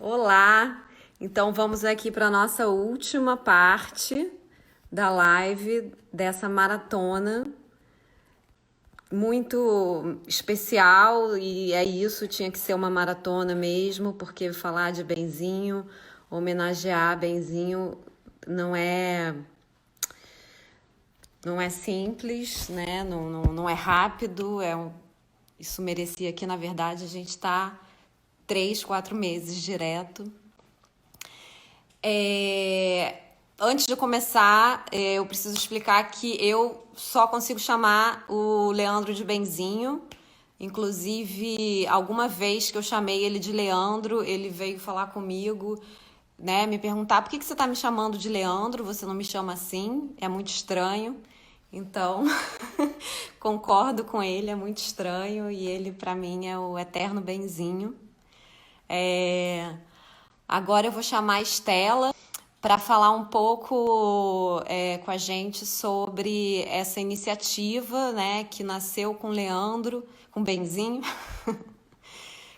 Olá! Então vamos aqui para a nossa última parte da live dessa maratona muito especial e é isso, tinha que ser uma maratona mesmo, porque falar de Benzinho, homenagear Benzinho não é não é simples, né? Não é rápido, isso merecia aqui, na verdade, a gente está 3, 4 meses direto. Antes de começar, eu preciso explicar que eu só consigo chamar o Leandro de Benzinho. Inclusive, alguma vez que eu chamei ele de Leandro, ele veio falar comigo, né, me perguntar por que você está me chamando de Leandro, você não me chama assim, é muito estranho. Então, concordo com ele, é muito estranho e ele, para mim, é o eterno Benzinho. É... Agora eu vou chamar a Estela para falar um pouco com a gente sobre essa iniciativa, né, que nasceu com o Leandro, com o Benzinho,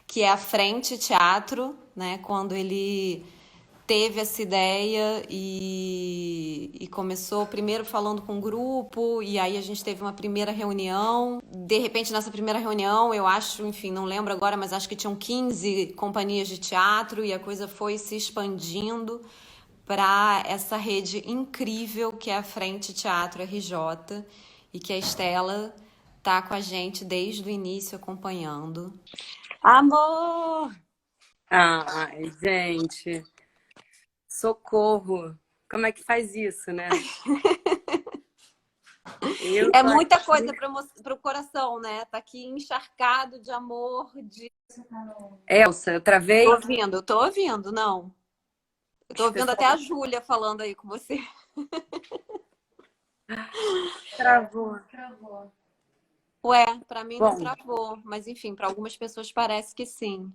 que é a Frente Teatro, né, quando ele teve essa ideia e começou primeiro falando com um grupo, e aí a gente teve uma primeira reunião. De repente, nessa primeira reunião, eu acho, enfim, não lembro agora, mas acho que tinham 15 companhias de teatro e a coisa foi se expandindo para essa rede incrível que é a Frente Teatro RJ e que a Estela tá com a gente desde o início acompanhando. Amor! Ai, gente, socorro. Como é que faz isso, né? Eu É tô muita aqui. coisa para o coração, né? Tá aqui encharcado de amor, de. Elsa, eu travei. Eu tô ouvindo, não. Eu tô ouvindo até Pessoal, a Júlia falando aí com você. travou. Ué, para mim não Bom, travou, mas enfim, para algumas pessoas parece que sim.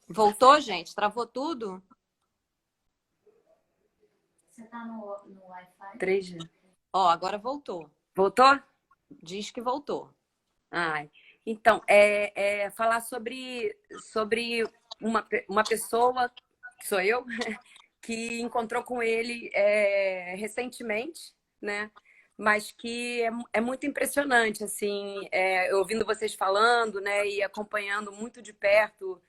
Voltou, gente? Travou tudo? 3G. Ó, agora voltou. Voltou? Diz que voltou. Ai. Então, falar sobre uma pessoa, que sou eu, que encontrou com ele recentemente, né? Mas que é muito impressionante, assim, eu ouvindo vocês falando, né? E acompanhando muito de perto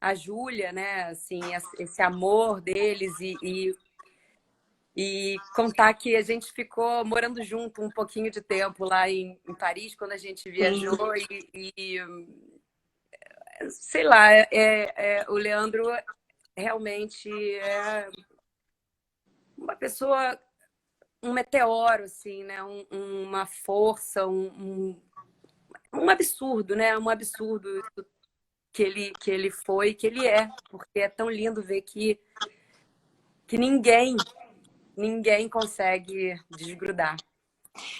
a Júlia, né? Assim, esse amor deles e contar que a gente ficou morando junto um pouquinho de tempo lá em Paris, quando a gente Sim. viajou e sei lá, o Leandro realmente é uma pessoa, um meteoro, assim, né? Uma força, um absurdo, né? Um absurdo que ele foi, que ele é, porque é tão lindo ver que ninguém consegue desgrudar.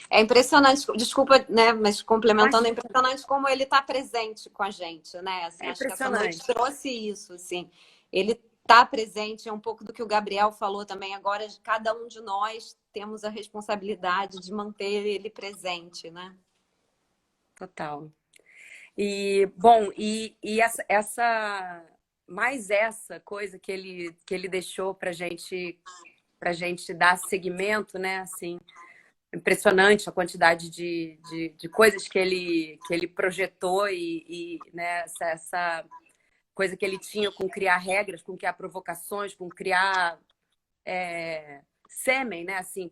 É impressionante, desculpa, né, mas complementando, é Imagina, impressionante como ele está presente com a gente, né? Assim, é acho que essa noite impressionante. trouxe isso, assim. Ele está presente, é um pouco do que o Gabriel falou também. Agora, cada um de nós temos a responsabilidade de manter ele presente, né? Total. E, bom, e mais essa coisa que ele deixou pra gente dar seguimento, né? Assim, impressionante a quantidade de coisas que ele projetou né, essa coisa que ele tinha com criar regras, com criar provocações, com criar sêmen, né? Assim,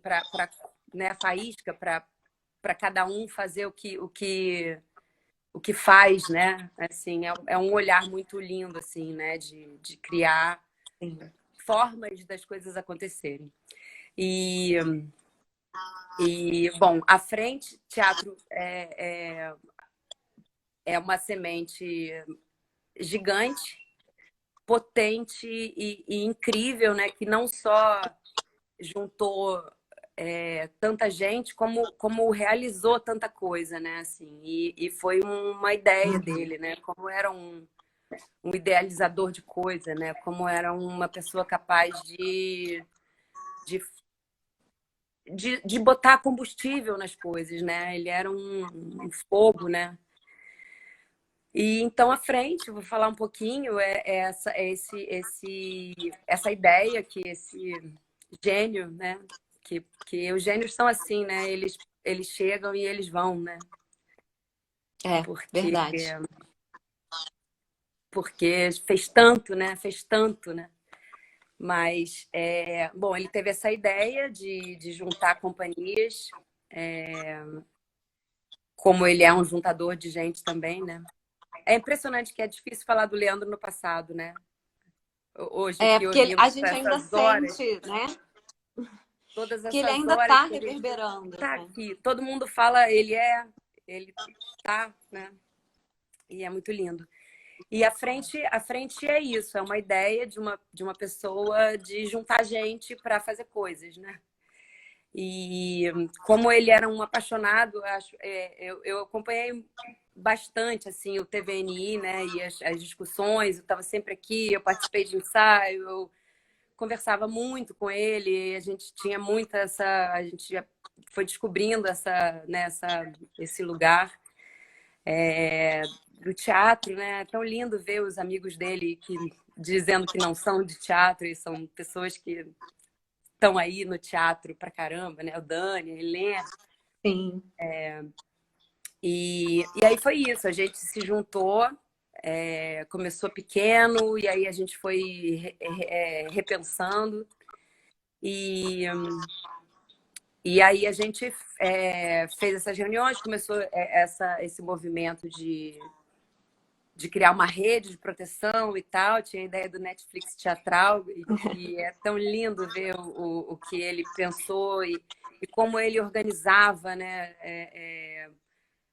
né, faísca para cada um fazer o que faz, né? Assim, é um olhar muito lindo, assim, né? De criar Sim. formas das coisas acontecerem. E, bom, à frente, teatro é uma semente gigante, potente e incrível, né? Que não só juntou tanta gente, como realizou tanta coisa, né? Assim, e foi uma ideia dele, né? Como era um idealizador de coisa, né? Como era uma pessoa capaz de, de botar combustível nas coisas, né? Ele era um fogo, né? E então, à frente, eu vou falar um pouquinho, essa ideia que esse gênio, né? Que os gênios são assim, né? Eles chegam e eles vão, né? É, Porque, verdade. porque fez tanto, né? Fez tanto, né? Mas, bom, ele teve essa ideia de juntar companhias, como ele é um juntador de gente também, né? É impressionante que é difícil falar do Leandro no passado, né? Hoje É, aqui porque ouvindo a gente ainda essas horas, sente, né? todas Que ele essas ainda horas está que a gente reverberando, tá né? aqui, todo mundo fala, ele tá, né? E é muito lindo. E a frente é isso, é uma ideia de uma pessoa de juntar gente para fazer coisas, né? E como ele era um apaixonado, eu acompanhei bastante assim o TVNI, né? E as discussões, eu estava sempre aqui, eu participei de ensaio, eu conversava muito com ele, a gente tinha muita a gente já foi descobrindo esse lugar do teatro, né? É tão lindo ver os amigos dele dizendo que não são de teatro e são pessoas que estão aí no teatro pra caramba, né? O Dani, a Helena. Sim. E aí foi isso, a gente se juntou, começou pequeno e aí a gente foi repensando e E aí a gente fez essas reuniões, começou esse movimento de criar uma rede de proteção e tal. Tinha a ideia do Netflix teatral, e é tão lindo ver o que ele pensou e como ele organizava, né?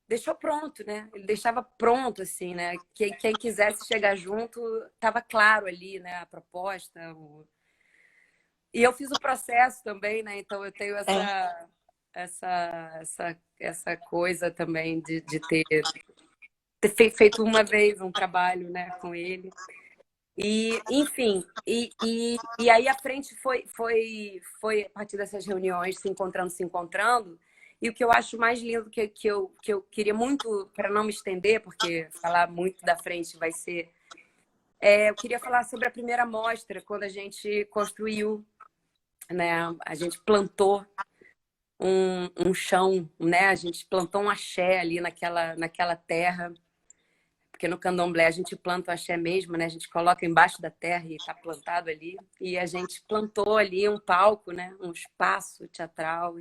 Deixou pronto, né? Ele deixava pronto, assim, né? Quem quisesse chegar junto, estava claro ali, né? A proposta, e eu fiz o processo também, né? Então eu tenho É. essa coisa também de ter feito uma vez um trabalho, né, com ele. E, enfim, e aí a frente foi a partir dessas reuniões, se encontrando. E o que eu acho mais lindo que eu queria muito, para não me estender, porque falar muito da frente vai ser. Eu queria falar sobre a primeira mostra, quando a gente construiu, né? A gente plantou um chão, né? A gente plantou um axé ali naquela terra, porque no candomblé a gente planta o axé mesmo, né? A gente coloca embaixo da terra e está plantado ali. E a gente plantou ali um palco, né? Um espaço teatral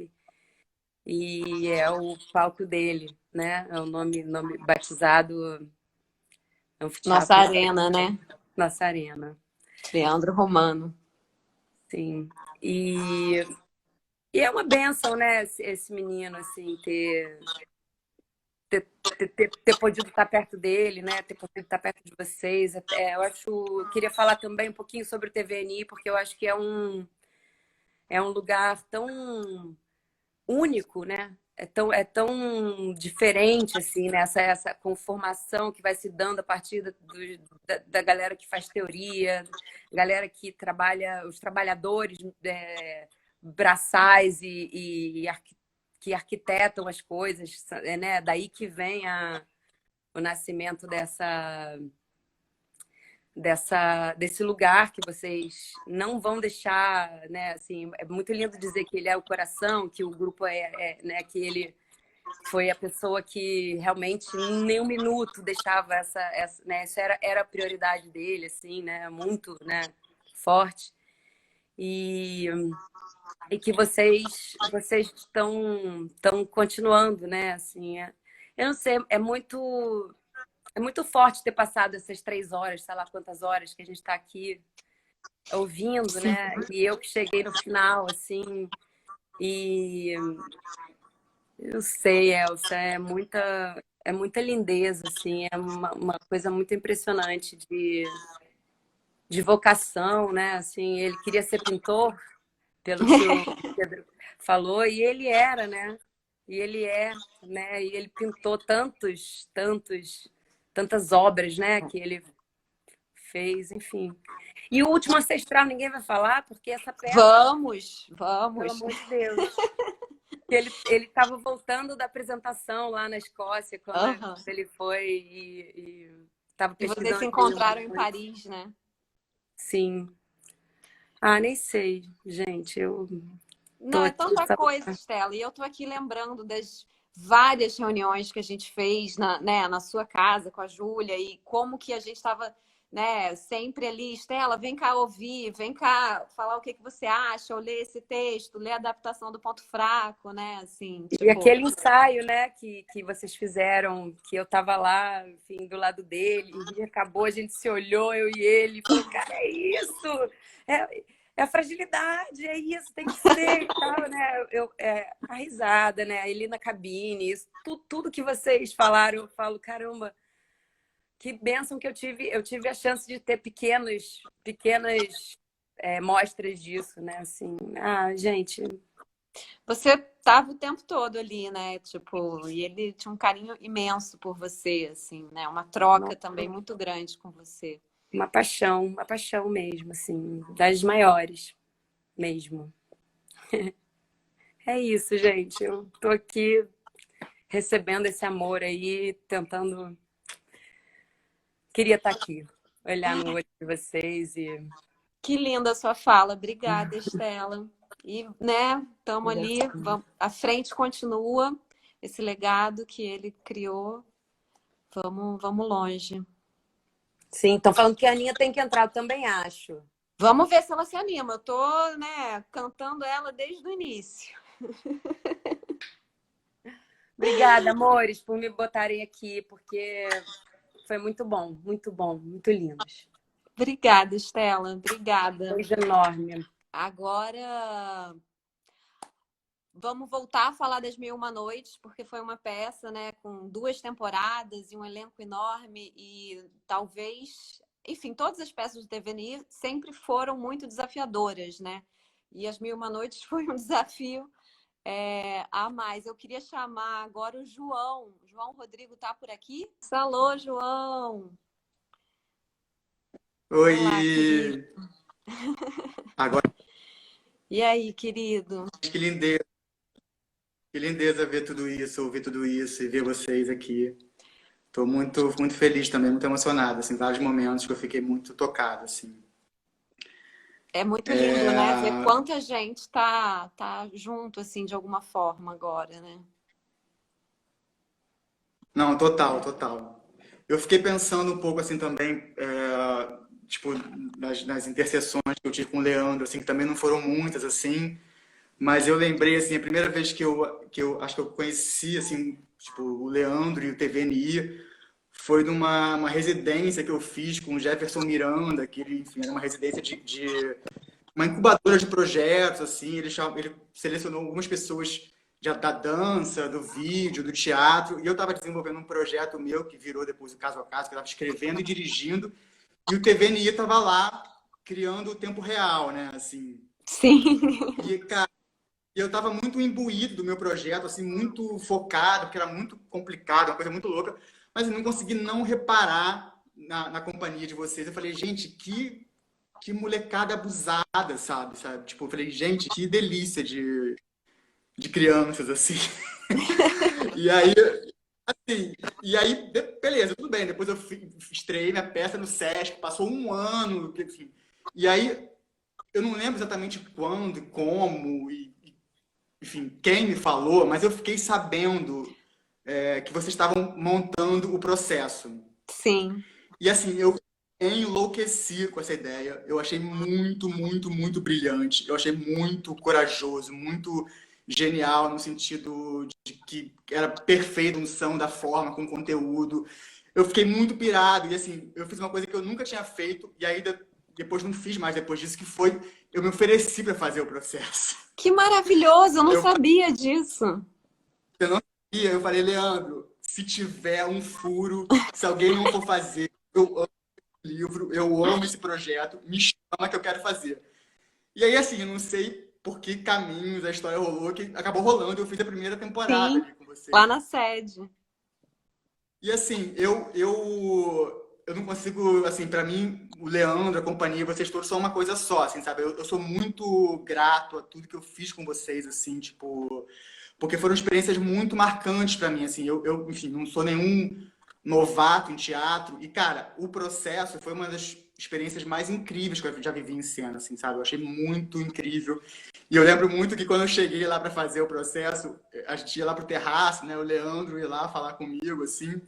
e é o palco dele, né? É o nome batizado Nossa Anfiteatro arena, né? Nossa Arena. Leandro Romano. Sim. E, e é uma bênção, né? Esse menino, assim, ter podido estar perto dele, né? Ter podido estar perto de vocês. Eu queria falar também um pouquinho sobre o TVNI, porque eu acho que é um lugar tão único, né? É tão diferente, assim, né? Essa conformação que vai se dando a partir da galera que faz teoria, galera que trabalha, os trabalhadores braçais que arquitetam as coisas, né? Daí que vem o nascimento desse lugar que vocês não vão deixar, né? Assim, é muito lindo dizer que ele é o coração, que o grupo né? Que ele foi a pessoa que realmente nem um minuto deixava né? Isso era a prioridade dele, assim, né? Muito, né? Forte. E, e que vocês estão continuando, né? Assim, eu não sei, é muito forte ter passado essas 3 horas, sei lá quantas horas que a gente está aqui ouvindo, Sim. né? E eu que cheguei no final, assim, e eu sei, Elsa, é muita lindeza, assim, é uma coisa muito impressionante de vocação, né? Assim, ele queria ser pintor, pelo que o Pedro falou, e ele era, né? E ele né? E ele pintou tantas obras, né? Que ele fez, enfim. E o Último Ancestral ninguém vai falar, porque essa peça, Vamos, pelo vamos. amor de Deus, que ele estava voltando da apresentação lá na Escócia, quando Aham. ele foi e estava E vocês se pesquisando. encontraram em Paris, né? Sim. Ah, nem sei, gente. Eu tô Não, é aqui, tanta sabe? coisa, Estela. E eu tô aqui lembrando das várias reuniões que a gente fez na sua casa com a Júlia e como que a gente estava, né, sempre ali, Estela, vem cá ouvir, vem cá falar o que que você acha, ou ler esse texto, ler a adaptação do Ponto Fraco, né? Assim, E tipo, aquele ensaio, né, que vocês fizeram, que eu tava lá, enfim, do lado dele, e acabou, a gente se olhou, eu e ele, e falou, cara, é isso! É a fragilidade, é isso, tem que ser e tal, né? A risada, né? Ele na cabine, isso, tudo que vocês falaram, eu falo, caramba, que bênção que eu tive a chance de ter pequenas mostras disso, né? Assim, gente, você tava o tempo todo ali, né? Tipo, e ele tinha um carinho imenso por você, assim, né? Uma troca também muito grande com você. uma paixão mesmo, assim, das maiores mesmo. É isso, gente. Eu tô aqui recebendo esse amor aí, tentando. Queria estar aqui, olhar no olho de vocês e. Que linda a sua fala. Obrigada, Estela. E, né, estamos ali, a frente continua, esse legado que ele criou. Vamos longe. Sim, estão falando que a Aninha tem que entrar, eu também acho. Vamos ver se ela se anima. Eu tô, né, cantando ela desde o início. Obrigada, amores, por me botarem aqui, porque foi muito bom, muito lindos. Obrigada, Estela. Obrigada. Beijo enorme. Agora vamos voltar a falar das Mil e Uma Noites, porque foi uma peça, né, com 2 temporadas e um elenco enorme e talvez, enfim, todas as peças do Devenir sempre foram muito desafiadoras, né? E as Mil e Uma Noites foi um desafio a mais. Eu queria chamar agora o João. João Rodrigo tá por aqui? Alô, João. Olá, querido. Oi! Agora, E aí, querido? que lindeza ver tudo isso, ouvir tudo isso e ver vocês aqui. Estou muito, muito feliz também, muito emocionado, assim, vários momentos que eu fiquei muito tocado, assim. É muito lindo, né? Ver quanta gente tá junto, assim, de alguma forma agora, né? Não, total, total. Eu fiquei pensando um pouco, assim, também, tipo, nas interseções que eu tive com o Leandro, assim, que também não foram muitas, assim, mas eu lembrei, assim, a primeira vez que eu acho que eu conheci, assim, tipo, o Leandro e o TVNI foi numa uma residência que eu fiz com o Jefferson Miranda, que ele, enfim, era uma residência de uma incubadora de projetos, assim, ele selecionou algumas pessoas da dança, do vídeo, do teatro, e eu estava desenvolvendo um projeto meu que virou depois o Caso a Caso, que eu estava escrevendo e dirigindo, e o TVNI estava lá criando o tempo real, né, assim. Sim. E, cara, eu estava muito imbuído do meu projeto, assim, muito focado, porque era muito complicado, uma coisa muito louca, mas eu não consegui não reparar na companhia de vocês. Eu falei, gente, que molecada abusada, sabe? Tipo, eu falei, gente, que delícia de crianças, assim. E aí, assim, beleza, tudo bem. Depois eu estreiei minha peça no Sesc, passou um ano, enfim. E aí, eu não lembro exatamente quando, como, enfim, quem me falou, mas eu fiquei sabendo que vocês estavam montando o processo. Sim. E assim, eu enlouqueci com essa ideia. Eu achei muito, muito, muito brilhante. Eu achei muito corajoso, muito genial no sentido de que era perfeita a unção da forma, com conteúdo. Eu fiquei muito pirado e assim, eu fiz uma coisa que eu nunca tinha feito e aí depois não fiz mais depois disso, que foi eu me ofereci para fazer o processo. Que maravilhoso, eu não sabia disso. Eu não sabia, eu falei, Leandro, se tiver um furo, se alguém não for fazer, eu amo esse livro, eu amo esse projeto, me chama que eu quero fazer. E aí, assim, eu não sei por que caminhos a história rolou, que acabou rolando, eu fiz a primeira temporada Sim, aqui com vocês. lá na sede. E assim, eu não consigo, assim, para mim, o Leandro, a companhia, vocês todos são uma coisa só, assim, sabe? Eu sou muito grato a tudo que eu fiz com vocês, assim, tipo, porque foram experiências muito marcantes para mim, assim, enfim, não sou nenhum novato em teatro, e, cara, o processo foi uma das experiências mais incríveis que eu já vivi em cena, assim, sabe? Eu achei muito incrível. E eu lembro muito que quando eu cheguei lá para fazer o processo, a gente ia lá pro terraço, né? O Leandro ia lá falar comigo, assim,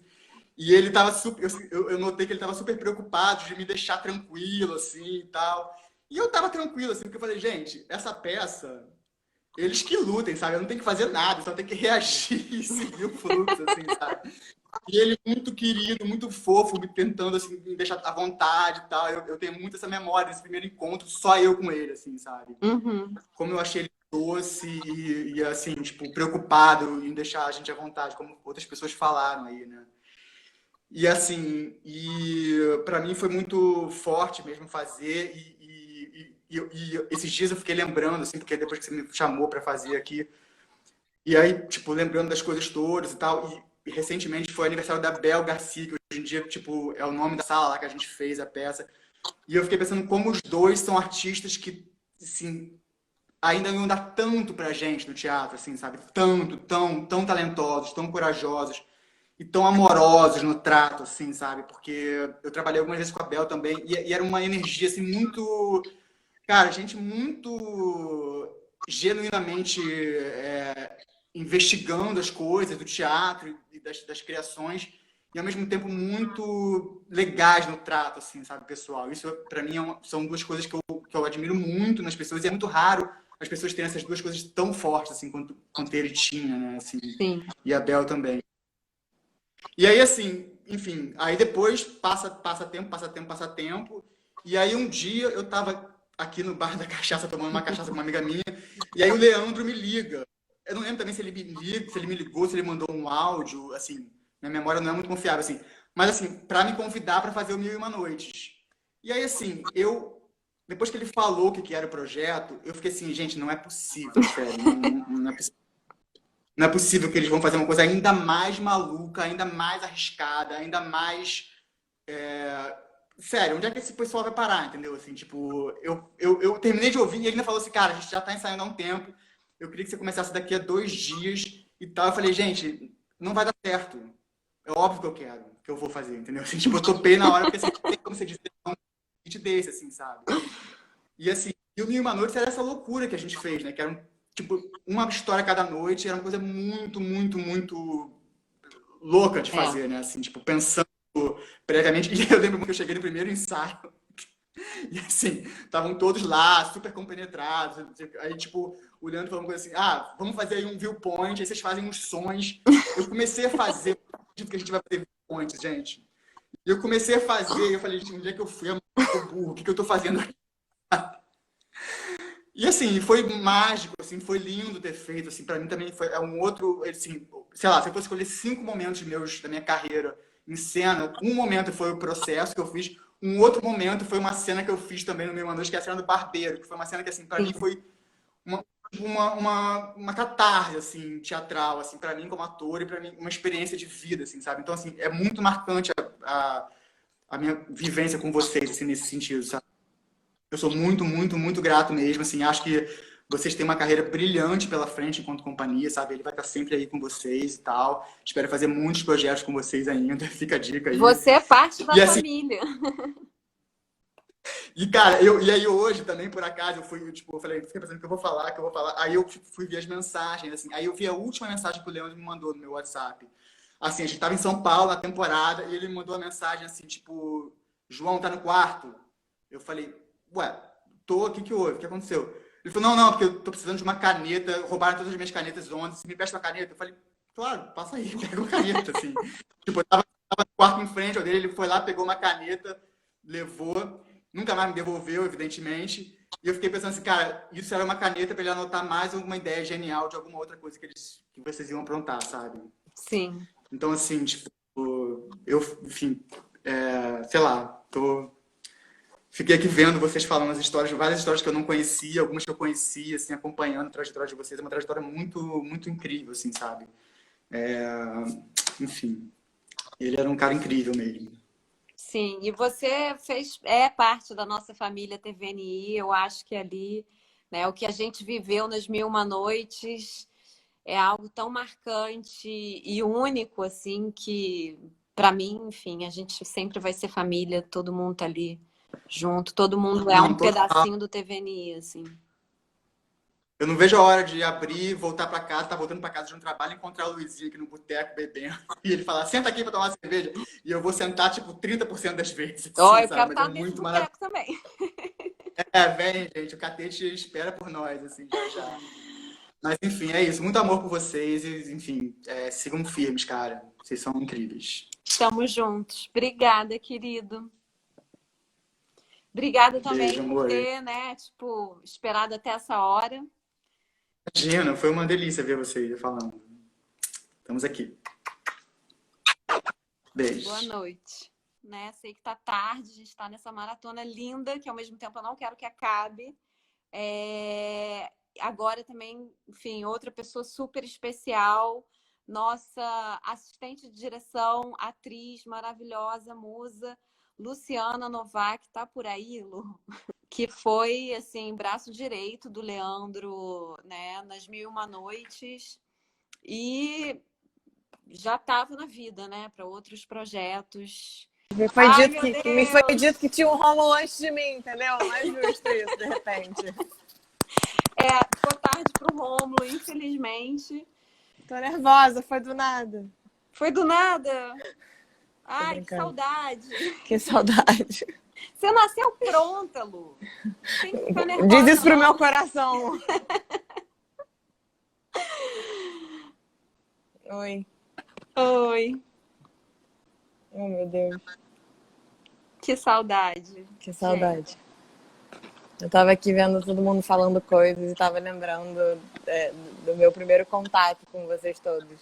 e ele tava super. Eu notei que ele tava super preocupado de me deixar tranquilo, assim e tal. E eu tava tranquilo, assim, porque eu falei, gente, essa peça, eles que lutem, sabe? Eu não tenho que fazer nada, só tenho que reagir e seguir o fluxo, assim, sabe? E ele muito querido, muito fofo, me tentando, assim, me deixar à vontade e tal. Eu tenho muito essa memória desse primeiro encontro, só eu com ele, assim, sabe? Uhum. Como eu achei ele doce assim, tipo, preocupado em deixar a gente à vontade, como outras pessoas falaram aí, né? E assim, para mim foi muito forte mesmo fazer e esses dias eu fiquei lembrando assim, porque depois que você me chamou para fazer aqui, e aí, tipo, lembrando das coisas todas e tal, e recentemente foi aniversário da Bel Garcia, que hoje em dia, tipo, é o nome da sala lá que a gente fez a peça. E eu fiquei pensando como os dois são artistas que, assim, ainda não dá tanto pra gente no teatro, assim, sabe? Tanto, tão talentosos, tão corajosos e tão amorosos no trato, assim, sabe? Porque eu trabalhei algumas vezes com a Bel também e era uma energia, assim, muito... Cara, gente muito genuinamente investigando as coisas do teatro e das criações e ao mesmo tempo muito legais no trato, assim, sabe, pessoal. Isso para mim são duas coisas que eu admiro muito nas pessoas e é muito raro as pessoas terem essas duas coisas tão fortes assim quanto ele tinha, né, assim, Sim. e a Bel também. E aí assim, enfim, aí depois passa tempo, e aí um dia eu tava aqui no bar da cachaça tomando uma cachaça com uma amiga minha, e aí o Leandro me liga. Eu não lembro também se ele me liga, se ele me ligou, se ele mandou um áudio, assim, minha memória não é muito confiável, assim. Mas, assim, para me convidar para fazer o Mil e Uma Noites. E aí, assim, depois que ele falou o que era o projeto, eu fiquei assim, gente, não é possível, sério, não é possível. Não é possível que eles vão fazer uma coisa ainda mais maluca, ainda mais arriscada, ainda mais sério, onde é que esse pessoal vai parar, entendeu? Assim, tipo, eu terminei de ouvir e ele ainda falou assim, cara, a gente já tá ensaiando há um tempo, eu queria que você começasse daqui a 2 dias e tal. Eu falei, gente, não vai dar certo. É óbvio que eu quero, que eu vou fazer, entendeu? Assim, tipo, eu topei na hora, porque assim, não tem como você dizer não, a gente desse, assim, sabe? E assim, e o Mil e Uma Noites era essa loucura que a gente fez, né? Que era, tipo, uma história cada noite, era uma coisa muito louca de É. fazer, né? Assim, tipo, pensando previamente. E eu lembro que eu cheguei no primeiro ensaio e assim, estavam todos lá, super compenetrados. Aí, tipo, o Leandro falou uma coisa assim: ah, vamos fazer aí um viewpoint, aí vocês fazem uns sons. Eu comecei a fazer, acredito que a gente vai fazer viewpoint, gente. E eu comecei a fazer, e eu falei, gente, onde é que eu fui? Eu sou burro, o que eu tô fazendo aqui? E assim, foi mágico, assim, foi lindo ter feito, assim, para mim também foi um outro, assim, sei lá, se eu fosse escolher 5 momentos meus da minha carreira em cena, um momento foi o processo que eu fiz, um outro momento foi uma cena que eu fiz também no Meu Uma Noite, que é a cena do Barbeiro, que foi uma cena que, assim, para mim Sim. foi uma catarse, assim, teatral, assim, para mim como ator e para mim uma experiência de vida, assim, sabe? Então, assim, é muito marcante a minha vivência com vocês, assim, nesse sentido, sabe? Eu sou muito grato mesmo, assim, acho que vocês têm uma carreira brilhante pela frente enquanto companhia, sabe? Ele vai estar sempre aí com vocês e tal. Espero fazer muitos projetos com vocês ainda, fica a dica aí. Você é parte da E assim, família. e cara, e aí hoje também, por acaso, eu falei, fiquei pensando que eu vou falar, que eu vou falar. Aí eu fui ver as mensagens, assim, aí eu vi a última mensagem que o Leandro me mandou no meu WhatsApp. Assim, a gente tava em São Paulo na temporada e ele me mandou uma mensagem assim, tipo, João, tá no quarto? Eu falei, ué, tô, o que que houve? O que aconteceu? Ele falou, não, porque eu tô precisando de uma caneta, roubaram todas as minhas canetas ontem, você me presta uma caneta? Eu falei, claro, passa aí, pega uma caneta, assim. Tipo, tava no quarto em frente ao dele, ele foi lá, pegou uma caneta, levou, nunca mais me devolveu, evidentemente. E eu fiquei pensando assim, cara, isso era uma caneta para ele anotar mais alguma ideia genial de alguma outra coisa que vocês iam aprontar, sabe? Sim. Então, assim, tipo, enfim, sei lá, fiquei aqui vendo vocês falando as histórias, várias histórias que eu não conhecia, algumas que eu conhecia, assim, acompanhando a trajetória de vocês. É uma trajetória muito incrível, assim, sabe? É, enfim, ele era um cara incrível mesmo. Sim, e você é parte da nossa família TVNI, eu acho que ali, né, o que a gente viveu nas Mil e Uma Noites é algo tão marcante e único, assim, que para mim, enfim, a gente sempre vai ser família, todo mundo tá ali junto, todo mundo é um Não, total. pedacinho do TVNI, assim. Eu não vejo a hora de abrir, voltar para casa, tá voltando para casa de um trabalho, encontrar o Luizinho aqui no boteco bebendo. E ele falar, senta aqui para tomar uma cerveja. E eu vou sentar, tipo, 30% das vezes, Ó, assim, eu quero sabe? Mas é estar nesse muito maravilhoso. boteco também. É, vem, gente, o Catete espera por nós, assim, já já. Mas, enfim, é isso. Muito amor por vocês e, enfim, sigam firmes, cara. Vocês são incríveis. Estamos juntos. Obrigada, querido. Obrigada Beijo, também por amor. ter, né, tipo, esperado até essa hora. Imagina, foi uma delícia ver vocês falando. Estamos aqui. Boa Beijo. noite. Né? Sei que tá tarde, a gente tá nessa maratona linda, que ao mesmo tempo eu não quero que acabe. Agora também, enfim, outra pessoa super especial, nossa assistente de direção, atriz maravilhosa, musa, Luciana Novak, tá por aí, Lu? Que foi, assim, braço direito do Leandro, né, nas Mil e Uma Noites. E já estava na vida, né, para outros projetos. Ai, meu Me foi dito que Deus! tinha um Rômulo antes de mim, entendeu? Não é justo isso, de repente. Ficou tarde pro Rômulo, infelizmente. Tô nervosa, foi do nada. Foi do nada. Tô Ai, que brincando. saudade. Que saudade. Você nasceu pronta, Lu. Tem que ficar nervosa. Diz isso pro não. meu coração. Oi. Oi. Oh, meu Deus. Que saudade. Que saudade. Eu tava aqui vendo todo mundo falando coisas e tava lembrando do meu primeiro contato com vocês todos.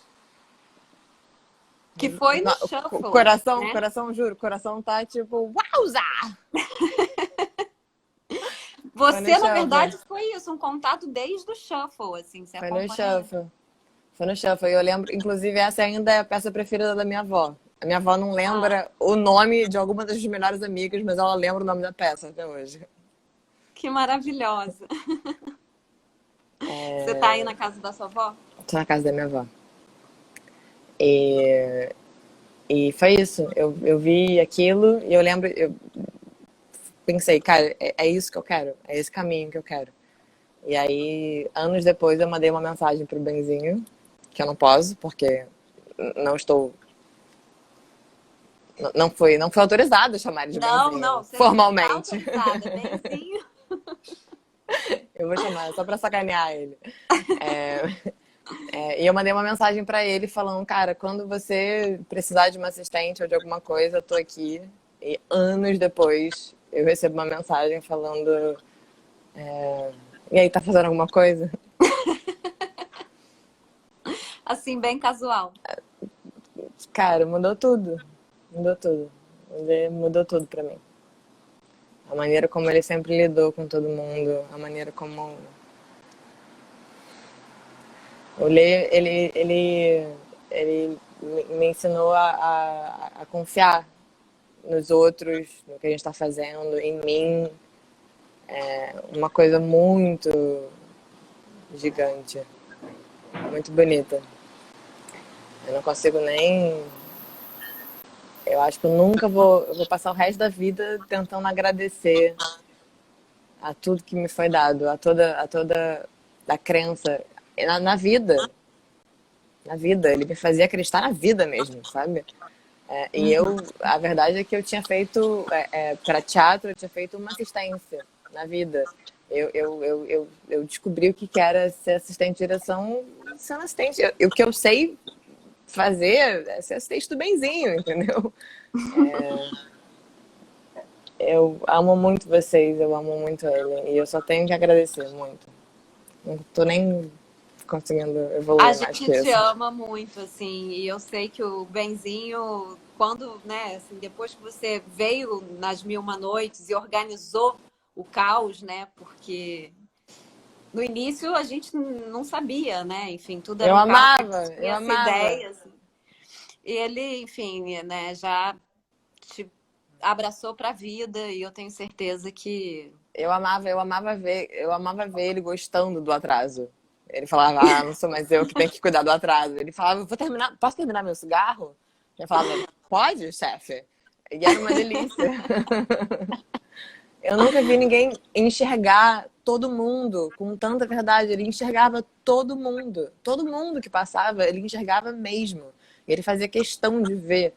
Que foi no O Shuffle. coração, né? coração, juro, o coração tá tipo, wauza! Você, Foi no na Shuffle. verdade, foi isso, um contato desde o Shuffle, assim. Você Foi no acompanha. Shuffle. Foi no Shuffle. Eu lembro, inclusive, essa ainda é a peça preferida da minha avó. A minha avó não lembra o nome de alguma das melhores amigas, mas ela lembra o nome da peça até hoje. Que maravilhosa. Você tá aí na casa da sua avó? Tô na casa da minha avó. E foi isso. Eu vi aquilo e eu lembro, eu pensei, cara, é isso que eu quero, é esse caminho que eu quero. E aí, anos depois, eu mandei uma mensagem pro Benzinho, que eu não posso, porque não estou. Não foi autorizado chamar ele de Benzinho. Não, você formalmente. não tá autorizada, benzinho. Eu vou chamar, só pra sacanear ele. E eu mandei uma mensagem pra ele falando, cara, quando você precisar de uma assistente ou de alguma coisa, eu tô aqui. E anos depois, eu recebo uma mensagem falando, e aí, tá fazendo alguma coisa? Assim, bem casual. Cara, mudou tudo. Mudou tudo. Mudou tudo pra mim. A maneira como ele sempre lidou com todo mundo, a maneira como ele me ensinou a confiar nos outros, no que a gente está fazendo, em mim. É uma coisa muito gigante, muito bonita. Eu não consigo nem... Eu acho que eu nunca eu vou passar o resto da vida tentando agradecer a tudo que me foi dado, a toda a crença na vida. Na vida, ele me fazia acreditar na vida mesmo, sabe? E a verdade é que eu tinha feito, para teatro, eu tinha feito uma assistência na vida. Eu descobri o que era ser assistente de direção sendo assistente. O que eu sei fazer é ser assistente do Benzinho, entendeu? Eu amo muito vocês, eu amo muito ele. E eu só tenho que agradecer muito. Não tô nem conseguindo evoluir A mais gente que te isso. ama muito, assim, e eu sei que o Benzinho, quando, né, assim, depois que você veio nas Mil e Uma Noites e organizou o caos, né, porque no início a gente não sabia, né, enfim, tudo era Eu um caos, amava, tinha eu essa amava. ideia, assim. E ele, enfim, né, já te abraçou pra vida e eu tenho certeza que Eu amava ver ele gostando do atraso. Ele falava, ah, não sou mais eu que tenho que cuidar do atraso. Ele falava, posso terminar meu cigarro? Eu falava, pode, chefe. E era uma delícia. Eu nunca vi ninguém enxergar todo mundo com tanta verdade. Ele enxergava todo mundo que passava, ele enxergava mesmo. Ele fazia questão de ver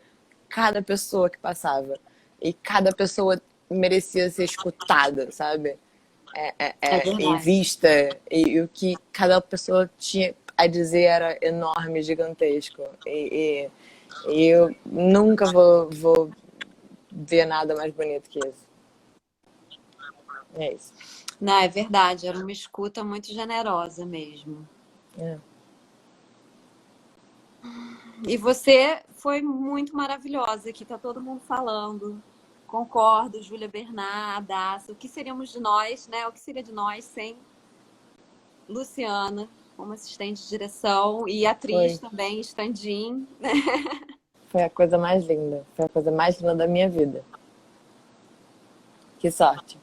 cada pessoa que passava. E cada pessoa merecia ser escutada, sabe? É E verdade. vista. E o que cada pessoa tinha a dizer era enorme, gigantesco. E eu nunca vou ver nada mais bonito que isso. É isso. Não, é verdade. Era uma escuta muito generosa mesmo. É. E você foi muito maravilhosa, aqui tá todo mundo falando. Concordo, Júlia Bernard, Daça. O que seríamos de nós, né? O que seria de nós sem Luciana como assistente de direção e atriz Foi. também, stand-in. Foi a coisa mais linda. Foi a coisa mais linda da minha vida. Que sorte.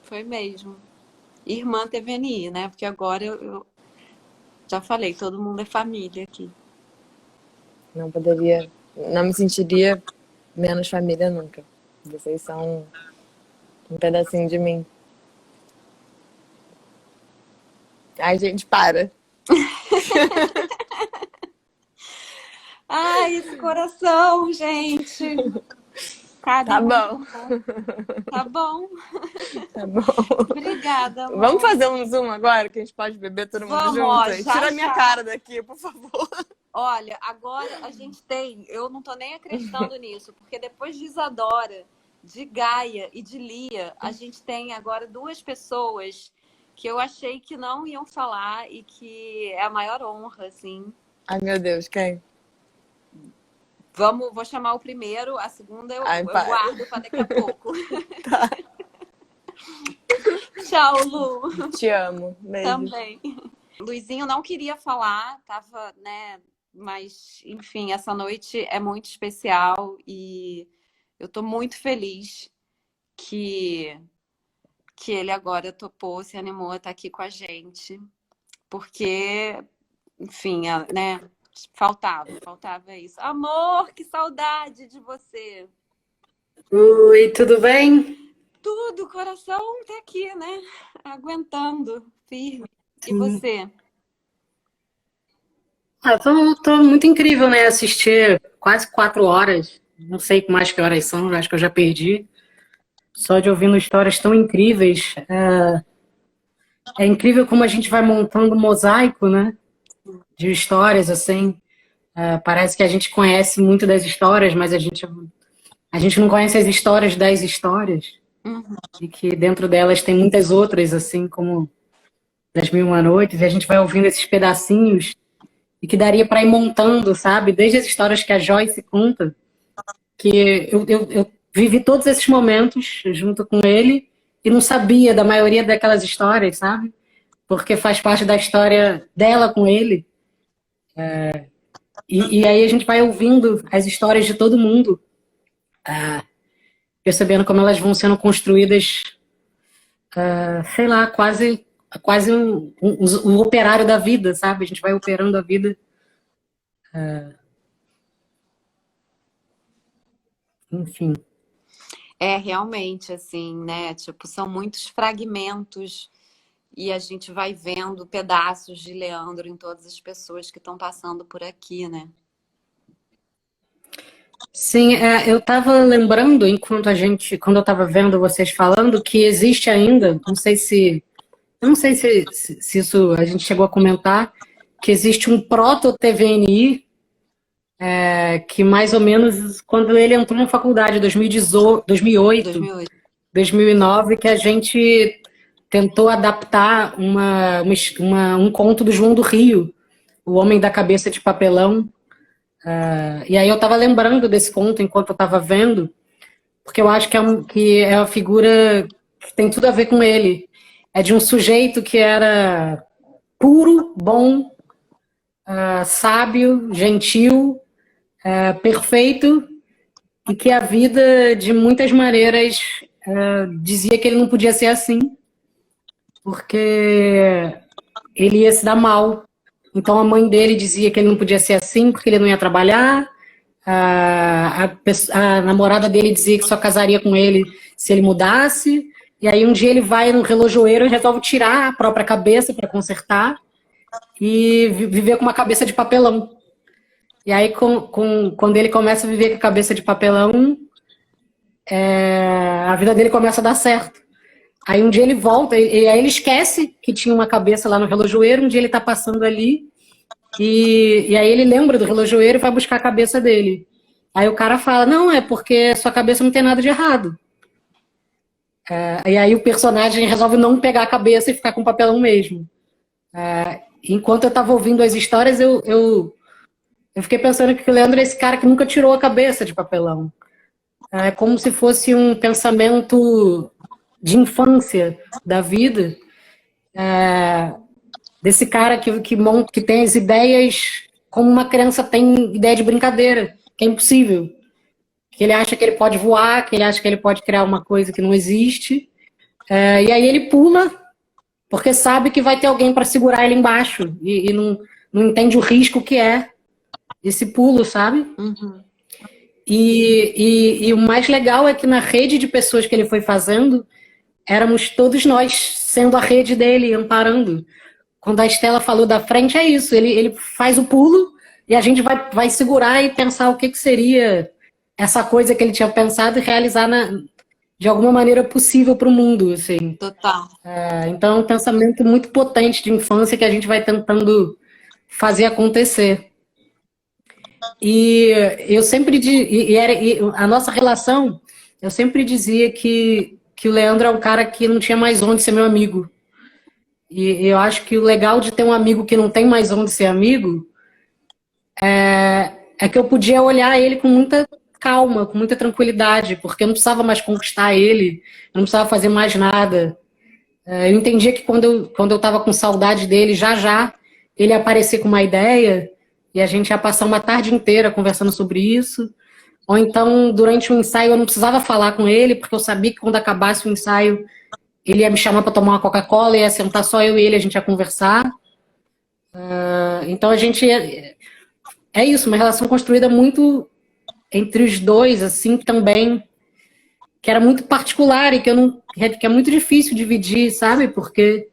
Foi mesmo. Irmã TVNI, né? Porque agora eu já falei, todo mundo é família aqui. Não me sentiria menos família nunca. Vocês são um pedacinho de mim. Ai, gente, para. Ai, esse coração, gente. Tá Carinho. bom. Tá bom. Tá bom. Obrigada, amor. Vamos fazer um Zoom agora, que a gente pode beber todo mundo Vamos, junto? ó, E já, tira a minha já. cara daqui, por favor. Olha, agora a gente tem, eu não tô nem acreditando nisso, porque depois de Isadora, de Gaia e de Lia, a gente tem agora duas pessoas que eu achei que não iam falar e que é a maior honra, assim. Ai, meu Deus, quem? Vou chamar o primeiro, a segunda eu Ai, para. guardo para daqui a pouco. Tá. Tchau, Lu. Te amo. Beijo. Também. Luizinho não queria falar, tava, né? Mas, enfim, essa noite é muito especial e eu tô muito feliz que ele agora topou, se animou a estar aqui com a gente. Porque, enfim, né? Faltava isso. Amor, que saudade de você. Oi, tudo bem? Tudo, coração tá aqui, né? Aguentando, firme. E você? Tô muito incrível, né? Assistir quase 4 horas. Não sei mais que horas são, acho que eu já perdi. Só de ouvindo histórias tão incríveis. É incrível como a gente vai montando um mosaico, né? De histórias, assim. Parece que a gente conhece muito das histórias, mas a gente não conhece as histórias das histórias. Uhum. E que dentro delas tem muitas outras, assim, como Das Mil e Uma Noites. E a gente vai ouvindo esses pedacinhos e que daria para ir montando, sabe? Desde as histórias que a Joyce conta, que eu vivi todos esses momentos junto com ele e não sabia da maioria daquelas histórias, sabe? Porque faz parte da história dela com ele. E aí a gente vai ouvindo as histórias de todo mundo, percebendo como elas vão sendo construídas, sei lá, quase um operário da vida, sabe? A gente vai operando a vida. Enfim. É, realmente, assim, né? Tipo, são muitos fragmentos e a gente vai vendo pedaços de Leandro em todas as pessoas que estão passando por aqui, né? Sim, eu estava lembrando, quando eu estava vendo vocês falando, que existe ainda, eu não sei se isso a gente chegou a comentar, que existe um proto-TVNI, que mais ou menos quando ele entrou na faculdade, 2008, 2008. 2009, que a gente tentou adaptar um conto do João do Rio, O Homem da Cabeça de Papelão. E aí eu estava lembrando desse conto enquanto eu estava vendo, porque eu acho que é uma figura que tem tudo a ver com ele. É de um sujeito que era puro, bom, sábio, gentil, perfeito, e que a vida, de muitas maneiras, dizia que ele não podia ser assim, porque ele ia se dar mal. Então a mãe dele dizia que ele não podia ser assim porque ele não ia trabalhar. A namorada dele dizia que só casaria com ele se ele mudasse. E aí um dia ele vai no relojoeiro e resolve tirar a própria cabeça para consertar e viver com uma cabeça de papelão. E aí quando ele começa a viver com a cabeça de papelão, a vida dele começa a dar certo. Aí um dia ele volta, e aí ele esquece que tinha uma cabeça lá no relojoeiro, um dia ele tá passando ali, e aí ele lembra do relojoeiro e vai buscar a cabeça dele. Aí o cara fala, não, é porque sua cabeça não tem nada de errado. E aí o personagem resolve não pegar a cabeça e ficar com o papelão mesmo. Enquanto eu tava ouvindo as histórias, eu fiquei pensando que o Leandro é esse cara que nunca tirou a cabeça de papelão. É como se fosse um pensamento de infância da vida, desse cara que tem as ideias como uma criança tem ideia de brincadeira, que é impossível. Que ele acha que ele pode voar, que ele acha que ele pode criar uma coisa que não existe. E aí ele pula, porque sabe que vai ter alguém para segurar ele embaixo, e não entende o risco que é esse pulo, sabe? Uhum. E o mais legal é que na rede de pessoas que ele foi fazendo, éramos todos nós sendo a rede dele, amparando. Quando a Estela falou da frente, é isso. Ele faz o pulo e a gente vai segurar e pensar o que seria essa coisa que ele tinha pensado e realizar de alguma maneira possível para o mundo. Assim. Total. Então é um pensamento muito potente de infância que a gente vai tentando fazer acontecer. E eu sempre a nossa relação, eu sempre dizia que o Leandro é um cara que não tinha mais onde ser meu amigo. E eu acho que o legal de ter um amigo que não tem mais onde ser amigo é que eu podia olhar ele com muita calma, com muita tranquilidade, porque eu não precisava mais conquistar ele, eu não precisava fazer mais nada. Eu entendia que quando eu estava com saudade dele, já ele ia aparecer com uma ideia e a gente ia passar uma tarde inteira conversando sobre isso. Ou então, durante o ensaio, eu não precisava falar com ele, porque eu sabia que quando acabasse o ensaio, ele ia me chamar para tomar uma Coca-Cola, ia sentar só eu e ele, a gente ia conversar. Então, a gente... É isso, uma relação construída muito entre os dois, assim, também, que era muito particular e que é muito difícil dividir, sabe? Porque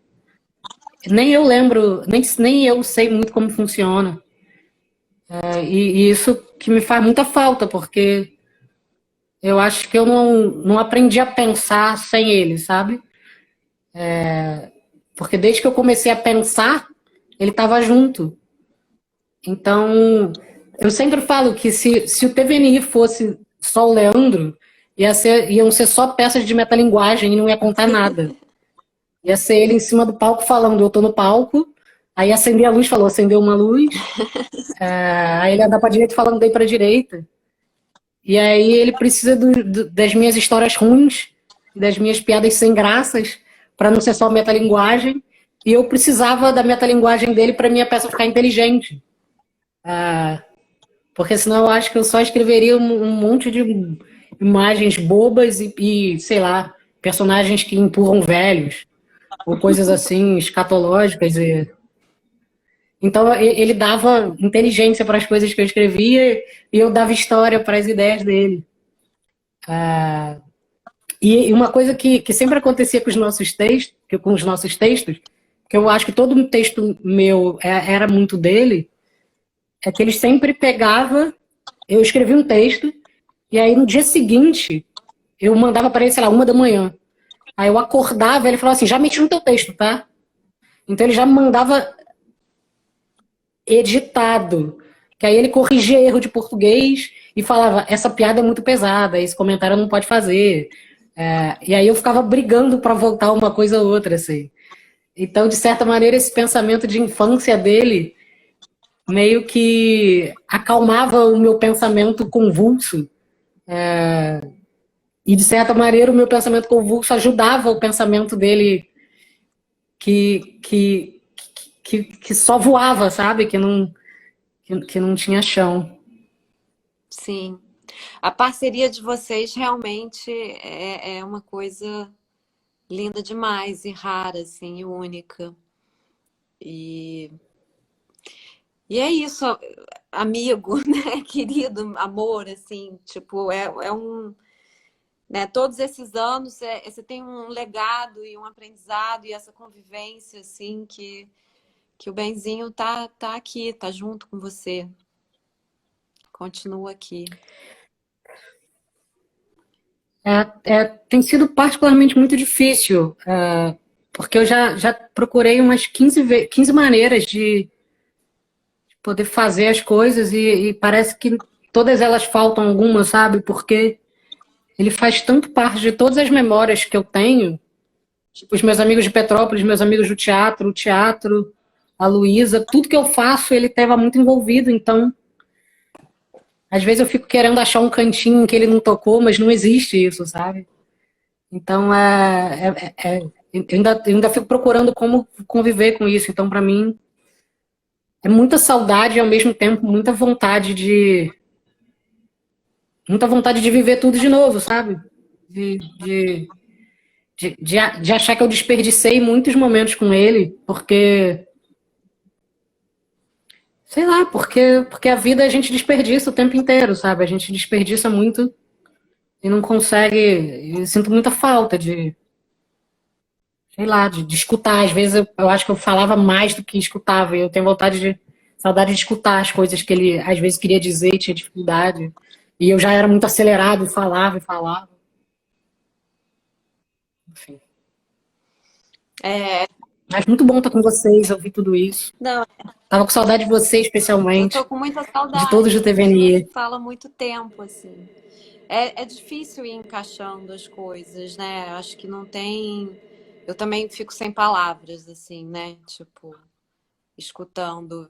nem eu lembro, nem eu sei muito como funciona. E isso que me faz muita falta, porque eu acho que eu não aprendi a pensar sem ele, sabe? Porque desde que eu comecei a pensar, ele estava junto. Então, eu sempre falo que se o TVNI fosse só o Leandro, iam ser só peças de metalinguagem e não ia contar nada. Ia ser ele em cima do palco falando, eu tô no palco, aí acender a luz, falou, acendeu uma luz, aí ele andar pra direita falando, dei pra direita. E aí ele precisa das minhas histórias ruins, das minhas piadas sem graças, para não ser só metalinguagem, e eu precisava da metalinguagem dele para minha peça ficar inteligente. Porque senão eu acho que eu só escreveria um monte de imagens bobas e, sei lá, personagens que empurram velhos, ou coisas assim, escatológicas. Então ele dava inteligência para as coisas que eu escrevia e eu dava história para as ideias dele. E uma coisa que sempre acontecia com os nossos textos, que eu acho que todo texto meu era muito dele, é que ele sempre pegava, eu escrevia um texto, e aí no dia seguinte eu mandava para ele, sei lá, 1h. Aí eu acordava, ele falava assim, já meti no teu texto, tá? Então ele já me mandava editado, que aí ele corrigia erro de português e falava, essa piada é muito pesada, esse comentário não pode fazer. E aí eu ficava brigando para voltar uma coisa ou outra, assim. Então, de certa maneira, esse pensamento de infância dele meio que acalmava o meu pensamento convulso. E, de certa maneira, o meu pensamento convulso ajudava o pensamento dele que só voava, sabe? Que não tinha chão. Sim. A parceria de vocês realmente é uma coisa linda demais e rara, assim, e única. E, e é isso, amigo, né? Querido, amor, assim, tipo, é um, né? Todos esses anos, você tem um legado e um aprendizado e essa convivência, assim, que o Benzinho tá aqui, tá junto com você, continua aqui. Tem sido particularmente muito difícil, porque eu já procurei umas 15 maneiras de poder fazer as coisas e parece que todas elas faltam algumas, sabe? Porque ele faz tanto parte de todas as memórias que eu tenho, tipo, os meus amigos de Petrópolis, meus amigos do teatro, o teatro, a Luísa, tudo que eu faço ele estava muito envolvido, então às vezes eu fico querendo achar um cantinho que ele não tocou, mas não existe isso, sabe? Então eu ainda fico procurando como conviver com isso, então para mim é muita saudade e ao mesmo tempo muita vontade de viver tudo de novo, sabe? De, de, de achar que eu desperdicei muitos momentos com ele, porque, sei lá, porque a vida a gente desperdiça o tempo inteiro, sabe? A gente desperdiça muito e não consegue. Eu sinto muita falta de, sei lá, de escutar. Às vezes eu acho que eu falava mais do que escutava, e eu tenho saudade de escutar as coisas que ele às vezes queria dizer e tinha dificuldade. E eu já era muito acelerado e falava e falava. Enfim. Mas muito bom estar com vocês, ouvir tudo isso. Não, Tava com saudade de você, eu especialmente, tô com muita de saudade. todos do A gente TVNI. não fala há muito tempo, assim. É difícil ir encaixando as coisas, né? Acho que não tem. Eu também fico sem palavras, assim, né? Tipo, escutando.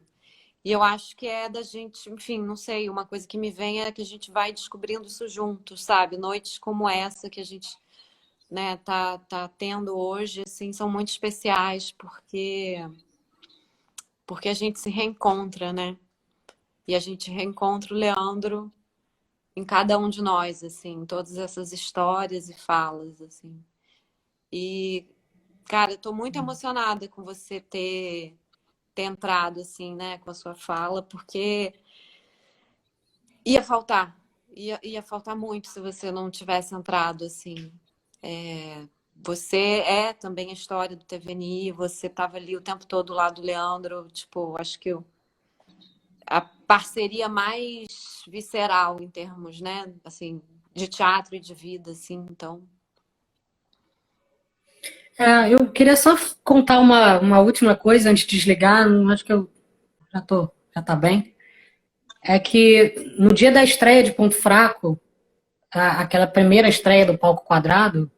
E eu acho que é da gente, enfim, não sei, uma coisa que me vem é que a gente vai descobrindo isso juntos, sabe? Noites como essa que a gente, né, tá tendo hoje, assim, são muito especiais porque a gente se reencontra, né? E a gente reencontra o Leandro em cada um de nós, assim, todas essas histórias e falas, assim. E, cara, eu tô muito emocionada com você ter entrado, assim, né, com a sua fala, porque ia faltar. Ia faltar muito se você não tivesse entrado, assim. Você é também a história do TVNI, você estava ali o tempo todo lá do Leandro, tipo, acho que a parceria mais visceral em termos, né, assim, de teatro e de vida, assim, então. Eu queria só contar uma última coisa antes de desligar, acho que eu já tá bem. É que no dia da estreia de Ponto Fraco, aquela primeira estreia do Palco Quadrado,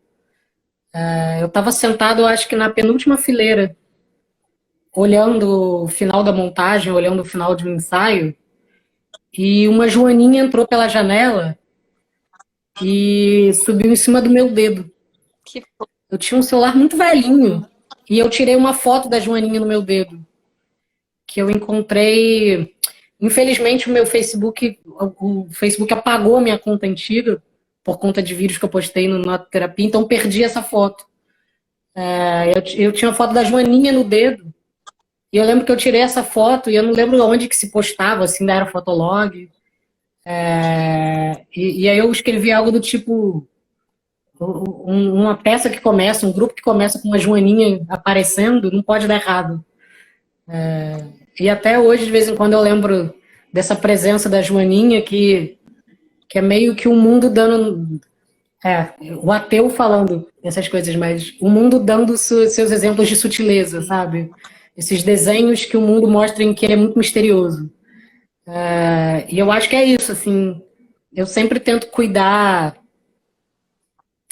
eu estava sentado, acho que na penúltima fileira, olhando o final da montagem, olhando o final de um ensaio, e uma joaninha entrou pela janela e subiu em cima do meu dedo. Que Eu tinha um celular muito velhinho e eu tirei uma foto da joaninha no meu dedo, que eu encontrei. Infelizmente, o Facebook apagou a minha conta antiga por conta de vídeos que eu postei no Nota Terapia, então perdi essa foto. Eu tinha uma foto da joaninha no dedo. E eu lembro que eu tirei essa foto e eu não lembro onde que se postava, assim, ainda era Fotolog. E aí eu escrevi algo do tipo uma peça que começa, um grupo que começa com uma joaninha aparecendo, não pode dar errado. E até hoje, de vez em quando, eu lembro dessa presença da joaninha que é meio que o mundo dando... o ateu falando essas coisas, mas o mundo dando seus exemplos de sutileza, sabe? Esses desenhos que o mundo mostra em que ele é muito misterioso. E eu acho que é isso, assim. Eu sempre tento cuidar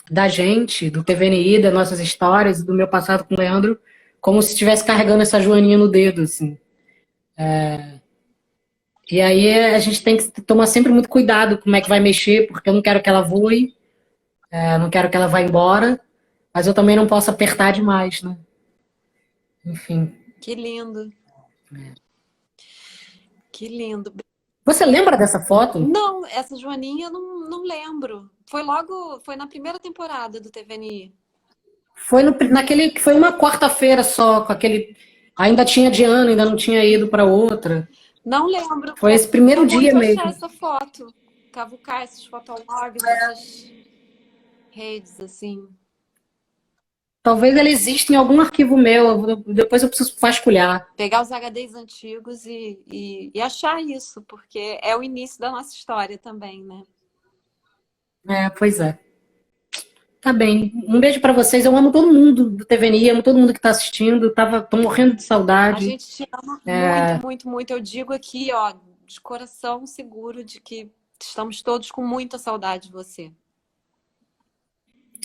da gente, do TVNI, das nossas histórias, do meu passado com o Leandro, como se estivesse carregando essa joaninha no dedo, assim. E aí a gente tem que tomar sempre muito cuidado como é que vai mexer, porque eu não quero que ela voe, não quero que ela vá embora, mas eu também não posso apertar demais, né? Enfim. Que lindo. Que lindo. Você lembra dessa foto? Não, essa Joaninha eu não lembro. Foi na primeira temporada do TVNI. Foi naquele que foi uma quarta-feira só, com aquele Ainda tinha Diana, ainda não tinha ido para outra. Não lembro. Foi esse primeiro Tô dia muito achar mesmo. essa foto. Cavucar esses fotologs, essas redes, assim. Talvez ela exista em algum arquivo meu, depois eu preciso vasculhar. Pegar os HDs antigos e achar isso, porque é o início da nossa história também, né? É, pois é. Tá bem. Um beijo pra vocês. Eu amo todo mundo do TVNI, amo todo mundo que tá assistindo. Tô morrendo de A saudade. gente te ama muito, muito, muito. Eu digo aqui, ó, de coração seguro de que estamos todos com muita saudade de você.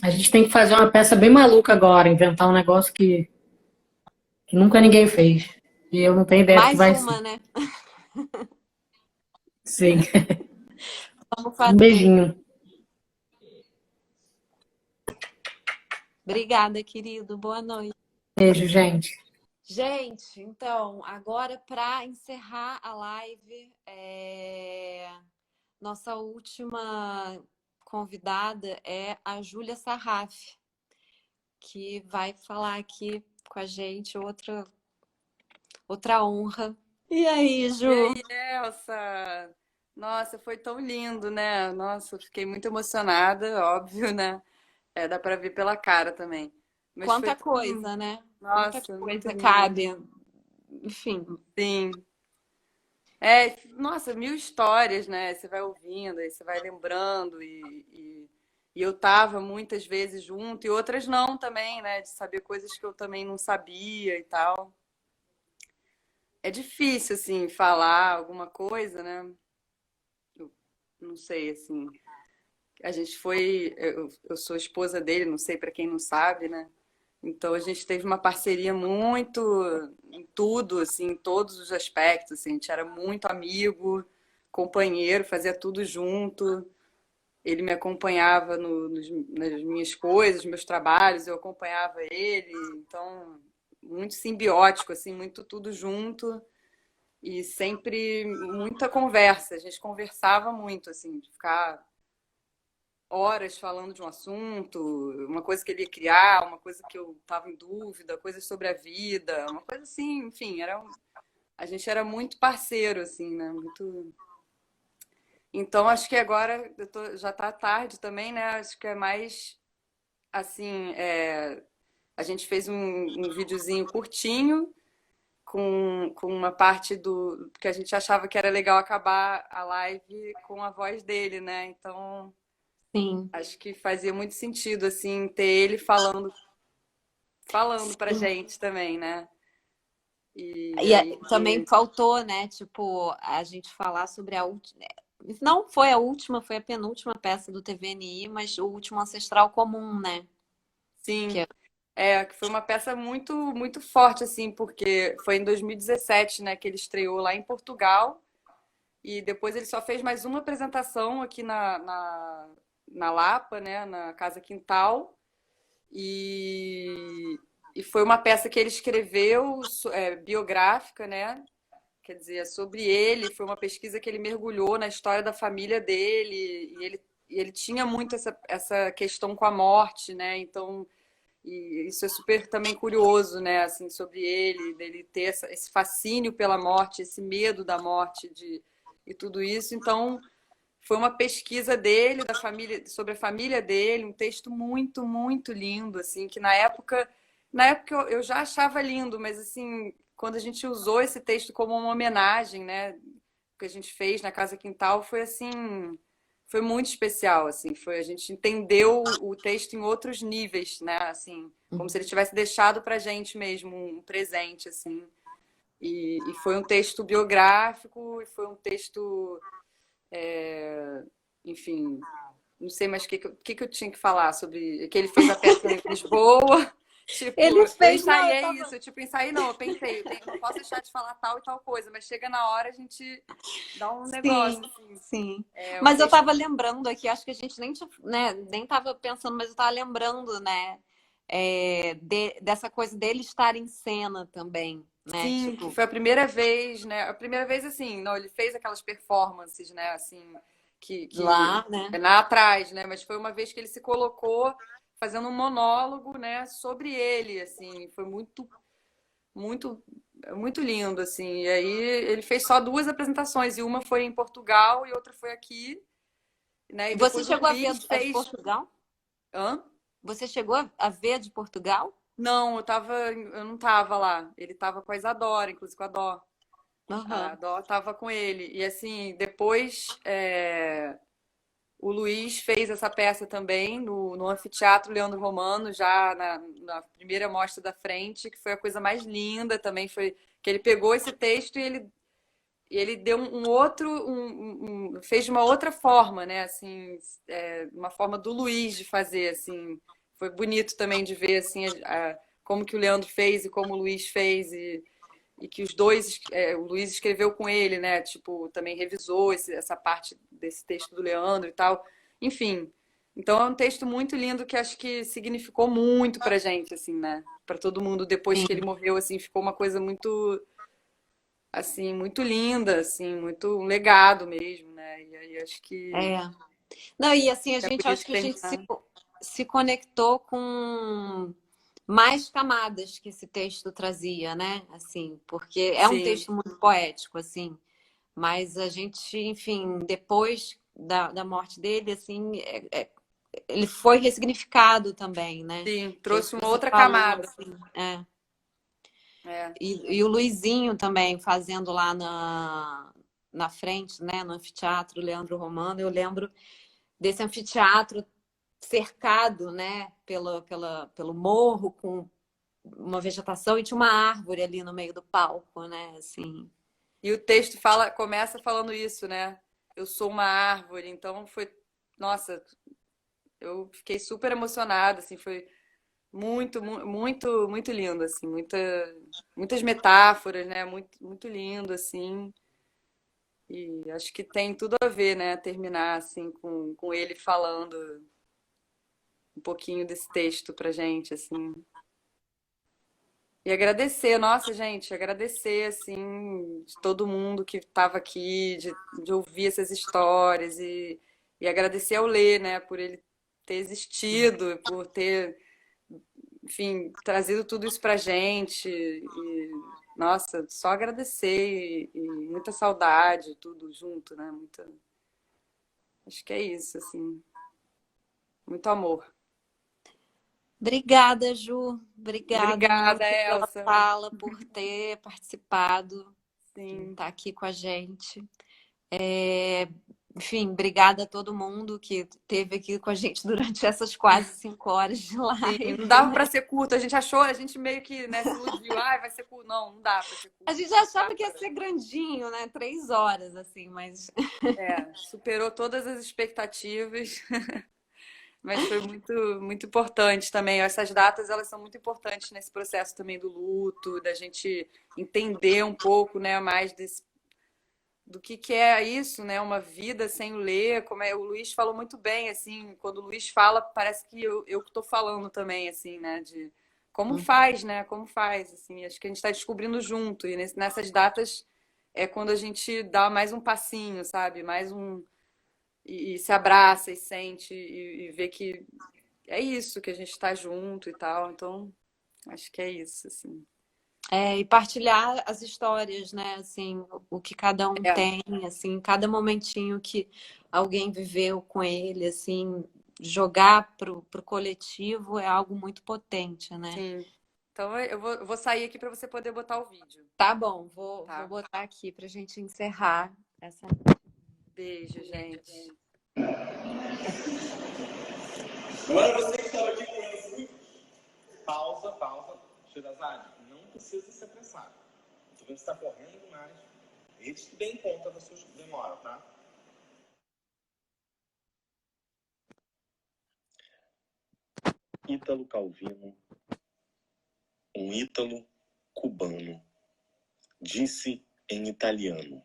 A gente tem que fazer uma peça bem maluca agora, inventar um negócio que nunca ninguém fez. E eu não tenho ideia do que Mais vai uma, ser. né? Sim. Vamos Um fazer. beijinho. Obrigada, querido. Boa noite. Beijo, gente. Gente, então, agora para encerrar a live, nossa última convidada é a Júlia Sarraf, que vai falar aqui com a gente outra honra. E aí, E Ju? aí, Elsa? Nossa, foi tão lindo, né? Nossa, eu fiquei muito emocionada, óbvio, né? Dá pra ver pela cara também. Mas foi Quanta tão... coisa, né? Quanta Nossa, muito coisa lindo. cabe. Enfim, Sim. Nossa, mil histórias, né? Você vai ouvindo, aí você vai lembrando e eu tava muitas vezes junto e outras não também, né? De saber coisas que eu também não sabia e tal. É difícil, assim, falar alguma coisa, né? Eu não sei, assim. A gente foi. Eu sou esposa dele, não sei para quem não sabe, né? Então a gente teve uma parceria muito em tudo, assim, em todos os aspectos. Assim, a gente era muito amigo, companheiro, fazia tudo junto. Ele me acompanhava nas minhas coisas, meus trabalhos, eu acompanhava ele. Então, muito simbiótico, assim, muito tudo junto. E sempre muita conversa. A gente conversava muito, assim, de ficar horas falando de um assunto, uma coisa que ele ia criar, uma coisa que eu estava em dúvida, coisas sobre a vida, uma coisa assim, enfim, a gente era muito parceiro, assim, né? Muito. Então, acho que agora já está tarde também, né? Acho que é mais assim, a gente fez um videozinho curtinho com uma parte do que a gente achava que era legal acabar a live com a voz dele, né? Então, sim. acho que fazia muito sentido, assim, ter ele falando pra gente também, né? E E aí, também faltou, né? Tipo, a gente falar sobre a última. Não foi a última, foi a penúltima peça do TVNI, mas o último ancestral comum, né? sim, Que é- que foi uma peça muito, muito forte, assim, porque foi em 2017, né, que ele estreou lá em Portugal, e depois ele só fez mais uma apresentação aqui na Lapa, né, na Casa Quintal, e, e foi uma peça que ele escreveu, biográfica, né? Quer dizer, é sobre ele, foi uma pesquisa que ele mergulhou na história da família dele, e ele tinha muito essa questão com a morte, né? Então, e isso é super também curioso, né? Assim, sobre ele, dele ter esse fascínio pela morte, esse medo da morte e tudo isso. Então, foi uma pesquisa dele, da família, sobre a família dele, um texto muito, muito lindo, assim, que na época eu já achava lindo, mas assim, quando a gente usou esse texto como uma homenagem, né, que a gente fez na Casa Quintal, foi assim, foi muito especial, assim, foi a gente entendeu o texto em outros níveis, né, assim, como se ele tivesse deixado pra gente mesmo um presente, assim. E foi um texto biográfico, e foi um texto enfim, não sei mais o que eu tinha que falar sobre que ele fez a peça em Lisboa. Tipo, Ele eu fez, não, eu ensaiei tava. isso. Tipo, ensaiei não, eu pensei, não posso deixar de falar tal e tal coisa, mas chega na hora a gente dá um negócio, Sim, assim. sim. É um Mas eu texto. tava lembrando aqui, acho que a gente nem tinha, né, nem tava pensando, mas eu tava lembrando, né, dessa coisa dele estar em cena também, né? Sim, que Tipo, foi a primeira vez, né? A primeira vez, assim, não, ele fez aquelas performances, né? Assim, que lá, né? é lá atrás, né? Mas foi uma vez que ele se colocou fazendo um monólogo, né? Sobre ele, assim, foi muito, muito muito lindo, assim. E aí ele fez só 2 apresentações, e uma foi em Portugal e outra foi aqui, né? E Você depois o chegou a ver Luiz a de fez. Portugal? Hã? Você chegou a ver a de Portugal? Não, eu não tava lá. Ele tava com a Isadora, inclusive com a Dó. A Aham. Dó tava com ele. E assim, depois o Luiz fez essa peça também no Anfiteatro Leandro Romano, já na primeira mostra da frente, que foi a coisa mais linda também. Foi que ele pegou esse texto e ele deu um outro, fez de uma outra forma, né? Assim, uma forma do Luiz de fazer, assim. Foi bonito também de ver assim como que o Leandro fez e como o Luiz fez e que os dois, o Luiz escreveu com ele, né? Tipo, também revisou essa parte desse texto do Leandro e tal. Enfim, então é um texto muito lindo que acho que significou muito pra gente, assim, né? Pra todo mundo depois Sim. que ele morreu, assim, ficou uma coisa muito, assim, muito linda, assim, muito um legado mesmo, né? E aí acho que É. Não, e assim, a é por gente isso acho que que a gente terminar. se conectou com mais camadas que esse texto trazia, né? Assim, porque é um Sim, texto muito poético, assim, mas a gente, enfim, depois da morte dele, assim, ele foi ressignificado também, né? sim, Que é isso trouxe que uma você outra falou, camada. assim, é. É, E o Luizinho também fazendo lá na frente, né, no anfiteatro Leandro Romano, eu lembro desse anfiteatro cercado, né, pelo morro, com uma vegetação e tinha uma árvore ali no meio do palco, né, assim. e o texto começa falando isso, né? Eu sou uma árvore, então foi, nossa, eu fiquei super emocionada, assim, foi muito lindo, assim, muitas metáforas, né? Muito lindo, assim, e acho que tem tudo a ver, né? Terminar, assim, com ele falando um pouquinho desse texto pra gente, assim. E agradecer, nossa, gente, agradecer, assim, de todo mundo que estava aqui, de ouvir essas histórias e agradecer ao Lê, né, por ele ter existido, por ter, enfim, trazido tudo isso pra gente. E, nossa, só agradecer e muita saudade, tudo junto, né? Acho que é isso, assim, muito amor. Obrigada, Ju. Obrigada Obrigada, muito pela Elsa. fala, por ter participado, Sim. estar aqui com a gente. Enfim, obrigada a todo mundo que esteve aqui com a gente durante essas quase 5 horas de Sim, não live, dava né? para ser curto. A gente meio que, né, se iludiu. Ai, vai ser curto. Não, não dá para ser A curto. gente achava que ia ser grandinho, né? 3 horas, assim, mas Superou todas as expectativas, mas foi muito importante também. Essas datas, elas são muito importantes nesse processo também do luto, da gente entender um pouco, né, mais do que é isso, né? Uma vida sem o Lê, como o Luiz falou muito bem, assim, quando o Luiz fala, parece que eu que estou falando também, assim, né? De como faz, né? Como faz, assim, acho que a gente está descobrindo junto, e nessas datas é quando a gente dá mais um passinho, sabe? Mais um. E se abraça e sente e vê que é isso, que a gente está junto e tal. Então, acho que é isso, assim. e partilhar as histórias, né? Assim, o que cada um É, tem, assim, cada momentinho que alguém viveu com ele, assim, jogar pro coletivo é algo muito potente, né? sim. Então eu vou sair aqui para você poder botar o vídeo, Tá bom, vou tá? botar aqui pra gente encerrar essa. Beijo, gente. Agora você que estava aqui com eles, pausa. Shirazade, não precisa se apressar. Você vendo que está correndo demais. Eles que deem conta da sua demora, tá? Ítalo Calvino, um ítalo cubano, disse em italiano: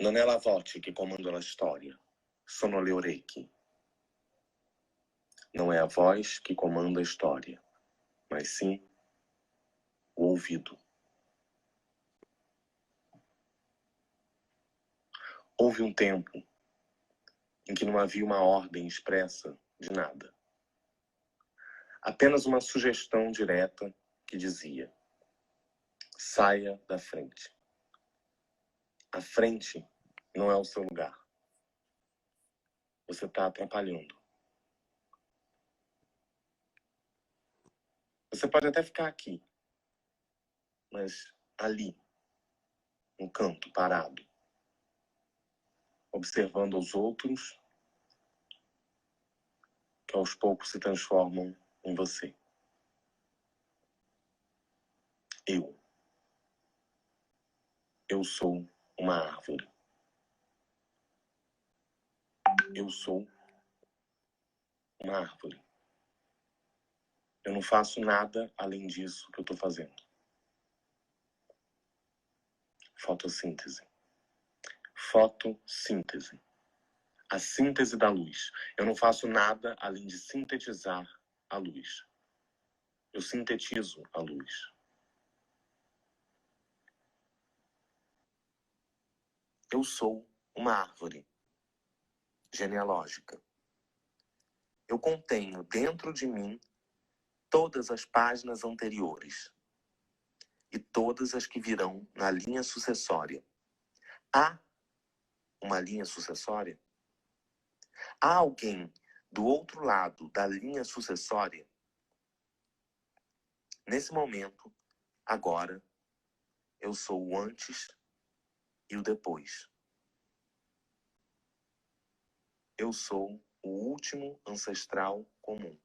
Non è la voce che comanda la storia, sono le orecchie. Não é a voz que comanda a história, mas sim o ouvido. Houve um tempo em que não havia uma ordem expressa de nada. Apenas uma sugestão direta que dizia: Saia da frente. A frente não é o seu lugar. Você está atrapalhando. Você pode até ficar aqui, mas ali, no canto, parado, observando os outros que aos poucos se transformam em você. Eu sou uma árvore. Eu sou uma árvore. Eu não faço nada além disso que eu estou fazendo. Fotossíntese. Fotossíntese. A síntese da luz. Eu não faço nada além de sintetizar a luz. Eu sintetizo a luz. Eu sou uma árvore genealógica. Eu contenho dentro de mim todas as páginas anteriores e todas as que virão na linha sucessória. Há uma linha sucessória? Há alguém do outro lado da linha sucessória? Nesse momento, agora, eu sou o antes e o depois. Eu sou o último ancestral comum.